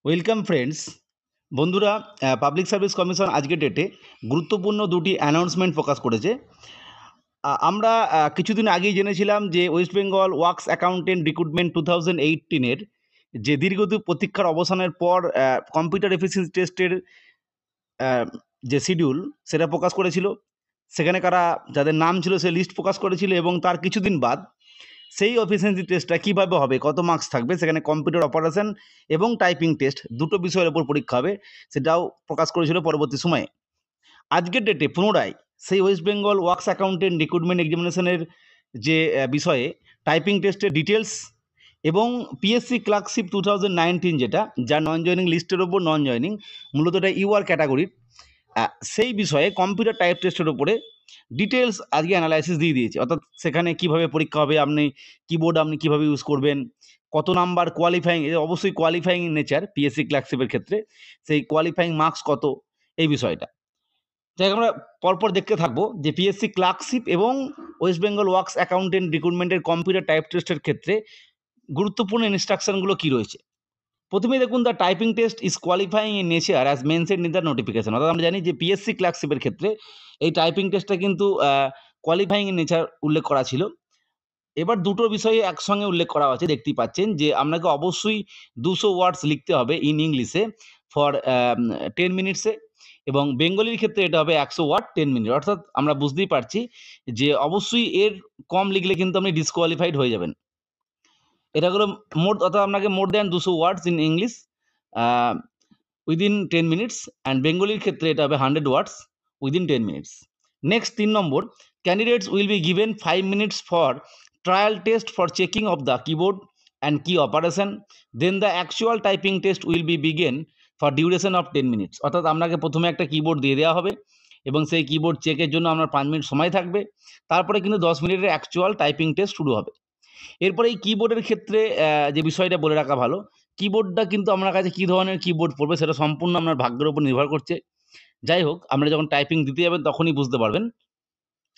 Welcome friends. বন্ধুরা, public service commission আজকের ডেটে গুরুত্বপূর্ণ দুটি অ্যানাউন্সমেন্ট প্রকাশ করেছে। আমরা কিছুদিন আগেই জেনেছিলাম যে West Bengal works accountant recruitment 2018-এর যে দীর্ঘদিন প্রতীক্ষার অবসানের পর কম্পিউটার এফিসিয়েন্সি টেস্টের যে শিডিউল সেটা প্রকাশ করেছিল। সেখানে কারা যাদের নাম ছিল সে লিস্ট প্রকাশ করেছিল এবং তার কিছুদিন বাদ সেই এফিসিয়েন্সি টেস্টটা কীভাবে হবে, কত মার্কস থাকবে, সেখানে কম্পিউটার অপারেশন এবং টাইপিং টেস্ট দুটো বিষয়ের ওপর পরীক্ষা হবে, সেটাও প্রকাশ করেছিল পরবর্তী সময়ে। আজকের ডেটে পুনরায় সেই West Bengal works accountant recruitment এক্সামিনেশনের যে বিষয়ে টাইপিং টেস্টের ডিটেলস এবং পিএসসি ক্লার্কশিপ 2019 যেটা, যা নন জয়নিং লিস্টের ওপর নন জয়নিং, মূলত এটা ইউআর ক্যাটাগরির, সেই বিষয়ে কম্পিউটার টাইপ টেস্টের ওপরে ডিটেলস আজকে অ্যানালাইসিস দিয়ে দিয়েছে। অর্থাৎ সেখানে কিভাবে পরীক্ষা হবে, আপনি কিবোর্ড আপনি কিভাবে ইউজ করবেন, কত নাম্বার কোয়ালিফাইং, অবশ্যই কোয়ালিফাইং নেচার পিএসসি ক্লার্কশিপের ক্ষেত্রে, সেই কোয়ালিফাইং মার্কস কত, এই বিষয়টা যাই হোক আমরা পরপর দেখতে থাকবো যে পিএসসি ক্লার্কশিপ এবং ওয়েস্ট বেঙ্গল ওয়ার্কস অ্যাকাউন্টেন্ট রিক্রুটমেন্টের কম্পিউটার টাইপ টেস্টের ক্ষেত্রে গুরুত্বপূর্ণ ইনস্ট্রাকশনগুলো কী রয়েছে। প্রথমেই দেখুন, the typing test is qualifying in nature as mentioned in the notification. অর্থাৎ আমরা জানি যে পিএসসি ক্লার্কশিপের ক্ষেত্রে এই টাইপিং টেস্টটা কিন্তু কোয়ালিফাইং ইন নেচার উল্লেখ করা ছিল। এবার দুটো বিষয়ে একসঙ্গে উল্লেখ করা আছে, দেখতেই পাচ্ছেন যে আপনাকে অবশ্যই 200 ওয়ার্ডস লিখতে হবে ইন ইংলিশে ফর 10 মিনিটসে, এবং বেঙ্গলির ক্ষেত্রে এটা হবে 100 ওয়ার্ড 10 মিনিট। অর্থাৎ আমরা বুঝতেই পারছি যে অবশ্যই এর কম লিখলে কিন্তু আপনি ডিসকোয়ালিফাইড হয়ে যাবেন। এটা হলো অর্থাৎ আপনাকে more than 200 words in English within 10 minutes, and বেঙ্গলির ক্ষেত্রে এটা হবে 100 words within 10 minutes. Next 3 number, candidates will be given 5 minutes for trial test for checking of the keyboard and key operation, then the actual typing test will be begin for duration of 10 minutes। অর্থাৎ আপনাকে প্রথমে একটা keyboard দিয়ে দেওয়া হবে এবং সেই keyboard চেকের জন্য আপনার 5 মিনিট সময় থাকবে, তারপরে কিন্তু 10 মিনিটের অ্যাকচুয়াল টাইপিং টেস্ট শুরু হবে। এরপরে এই কিবোর্ডের ক্ষেত্রে যে বিষয়টা বলে রাখা ভালো, কিবোর্ডটা কিন্তু আপনার কাছে কী ধরনের কিবোর্ড পড়বে সেটা সম্পূর্ণ আপনার ভাগ্যের উপর নির্ভর করছে। যাই হোক, আপনারা যখন টাইপিং দিতে যাবেন তখনই বুঝতে পারবেন।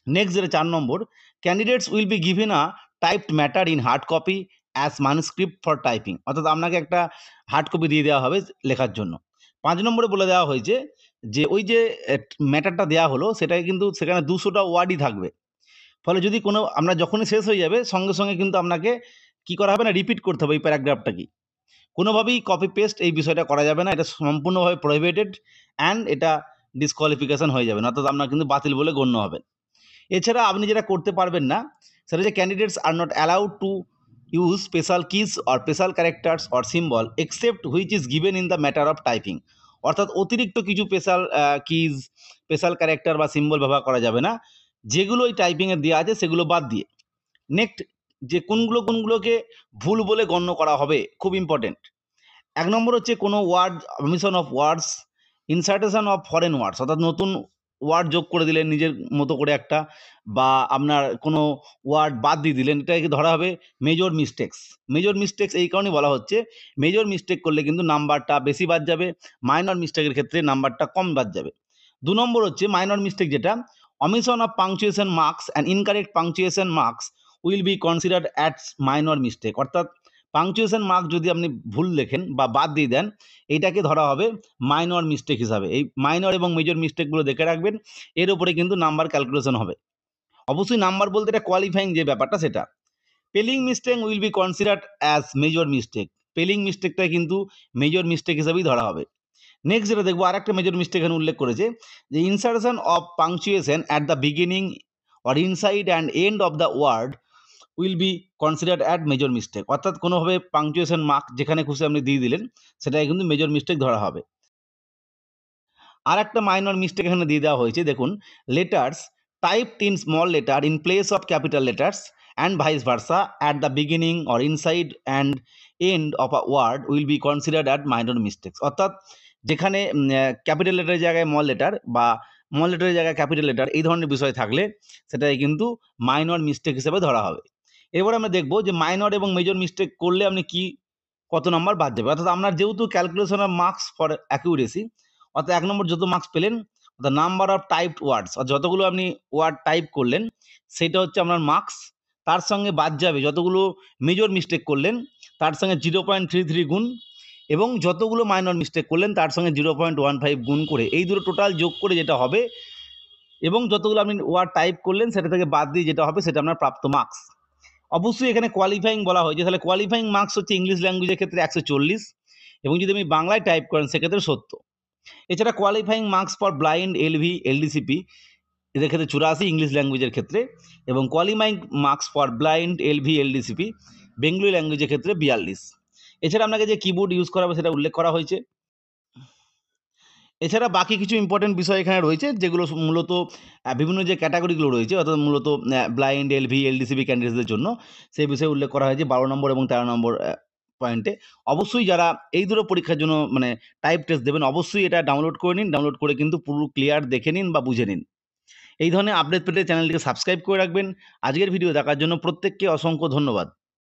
নেক্সট যেটা 4 number, candidates will be given a typed matter in hard copy as manuscript for typing. অর্থাৎ আপনাকে একটা হার্ড কপি দিয়ে দেওয়া হবে লেখার জন্য। 5 নম্বরে বলে দেওয়া হয়েছে যে ওই যে ম্যাটারটা দেওয়া হলো সেটাকে কিন্তু সেখানে 200টা ওয়ার্ডই থাকবে। ফলে যদি কোনো আমরা যখনই শেষ হয়ে যাবে সঙ্গে সঙ্গে কিন্তু আপনাকে কী করা হবে না, রিপিট করতে হবে এই প্যারাগ্রাফটা কি। কোনোভাবেই কপি পেস্ট এই বিষয়টা করা যাবে না, এটা সম্পূর্ণভাবে প্রহিবিটেড, অ্যান্ড এটা ডিসকোয়ালিফিকেশন হয়ে যাবে, অর্থাৎ আপনার কিন্তু বাতিল বলে গণ্য হবে। এছাড়া আপনি যেটা করতে পারবেন না সেটা যে candidates are not allowed to use special keys or special characters or symbol except which is given in the matter of typing. অর্থাৎ অতিরিক্ত কিছু স্পেশাল কিজ, স্পেশাল ক্যারেক্টার বা সিম্বল ব্যবহার করা যাবে না, যেগুলো ওই টাইপিংয়ে দেওয়া আছে সেগুলো বাদ দিয়ে। নেক্সট, যে কোনগুলোকে ভুল বলে গণ্য করা হবে, খুব ইম্পর্টেন্ট। 1 নম্বর হচ্ছে কোনো word, omission of words, insertion of foreign words, অর্থাৎ নতুন ওয়ার্ড যোগ করে দিলেন নিজের মতো করে একটা, বা আপনার কোনো ওয়ার্ড বাদ দিয়ে দিলেন, এটাকে ধরা হবে মেজর মিস্টেক্স। মেজর মিস্টেক্স এই কারণেই বলা হচ্ছে, মেজর মিস্টেক করলে কিন্তু নাম্বারটা বেশি বাদ যাবে, মাইনর মিস্টেকের ক্ষেত্রে নাম্বারটা কম বাদ যাবে। 2 নম্বর হচ্ছে মাইনর মিস্টেক যেটা, omission of punctuation marks and incorrect punctuation marks will be considered as minor mistake. অর্থাৎ পাংচুয়েশন মার্ক যদি আপনি ভুল লেখেন বা বাদ দিয়ে দেন, এইটাকে ধরা হবে মাইনর মিস্টেক হিসাবে। এই মাইনর এবং মেজর মিস্টেকগুলো দেখে রাখবেন, এর উপরে কিন্তু নাম্বার ক্যালকুলেশন হবে। অবশ্যই নাম্বার বলতে এটা কোয়ালিফাইং যে ব্যাপারটা সেটা। Spelling mistake will be considered as major mistake. Spelling মিস্টেকটা কিন্তু মেজর মিস্টেক হিসাবেই ধরা হবে। নেক্সট যেটা দেখবো, আর একটা মেজর মিস্টেক এখানে উল্লেখ করেছে যে insertion of punctuation at the beginning or inside and end of the word will be considered at major mistake. অর্থাৎ কোনোভাবে পাংচুয়েশন মার্ক যেখানে খুশি আপনি দিয়ে দিলেন সেটাই কিন্তু মেজর মিস্টেক ধরা হবে। আর একটা মাইনর মিস্টেক এখানে দিয়ে দেওয়া হয়েছে, দেখুন, letters typed in small letter in place of capital letters and vice versa at the beginning or inside and end of a word will be considered at minor mistakes. অর্থাৎ যেখানে capital লেটারের জায়গায় small letter বা small লেটারের জায়গায় capital letter, এই ধরনের বিষয় থাকলে সেটাই কিন্তু মাইনর মিস্টেক হিসেবে ধরা হবে। এবার আমরা দেখব যে মাইনর এবং মেজর মিস্টেক করলে আপনি কত নাম্বার বাদ যাবে। অর্থাৎ আপনার যেহেতু calculation of marks for accuracy, অর্থাৎ 1 নম্বর যত মার্কস পেলেন, দ্য নাম্বার অফ টাইপড ওয়ার্ডস, যতগুলো আপনি ওয়ার্ড টাইপ করলেন সেটা হচ্ছে আপনার মার্কস। তার সঙ্গে বাদ যাবে যতগুলো মেজর মিস্টেক করলেন তার সঙ্গে 0.33 গুণ, এবং যতগুলো মাইনর মিস্টেক করলেন তার সঙ্গে 0.15 গুণ করে এই দুটো টোটাল যোগ করে যেটা হবে এবং যতগুলো আপনি ওয়ার্ড টাইপ করলেন সেটা থেকে বাদ দিয়ে যেটা হবে সেটা আপনার প্রাপ্ত মার্কস। অবশ্যই এখানে কোয়ালিফাইং বলা হয়েছে, তাহলে কোয়ালিফাইং মার্কস হচ্ছে ইংলিশ ল্যাঙ্গুয়েজের ক্ষেত্রে 140 এবং যদি আপনি বাংলায় টাইপ করেন সেক্ষেত্রে 70। এছাড়া qualifying marks for blind LV LDCP এদের ক্ষেত্রে 84 ইংলিশ ল্যাঙ্গুয়েজের ক্ষেত্রে, এবং qualifying marks for blind LV LDCP Bengali ল্যাঙ্গুয়েজের ক্ষেত্রে 42। এছাড়া আপনাকে যে কিবোর্ড ইউজ করা হবে সেটা উল্লেখ করা হয়েছে। এছাড়া বাকি কিছু ইম্পর্টেন্ট বিষয় এখানে রয়েছে যেগুলো মূলত বিভিন্ন যে ক্যাটাগরিগুলো রয়েছে অর্থাৎ মূলত ব্লাইন্ড এলভি এলডিসিপি ক্যান্ডিডেটদের জন্য সেই বিষয়ে উল্লেখ করা হয়েছে 12 নম্বর এবং 13 নম্বর পয়েন্টে। অবশ্যই যারা এই দুটো পরীক্ষার জন্য মানে টাইপ টেস্ট দেবেন অবশ্যই এটা ডাউনলোড করে নিন, ডাউনলোড করে কিন্তু পুরো ক্লিয়ার দেখে নিন বা বুঝে নিন। এই ধরনের আপডেট পেতে চ্যানেলটিকে সাবস্ক্রাইব করে রাখবেন। আজকের ভিডিও দেখার জন্য প্রত্যেককে অসংখ্য ধন্যবাদ।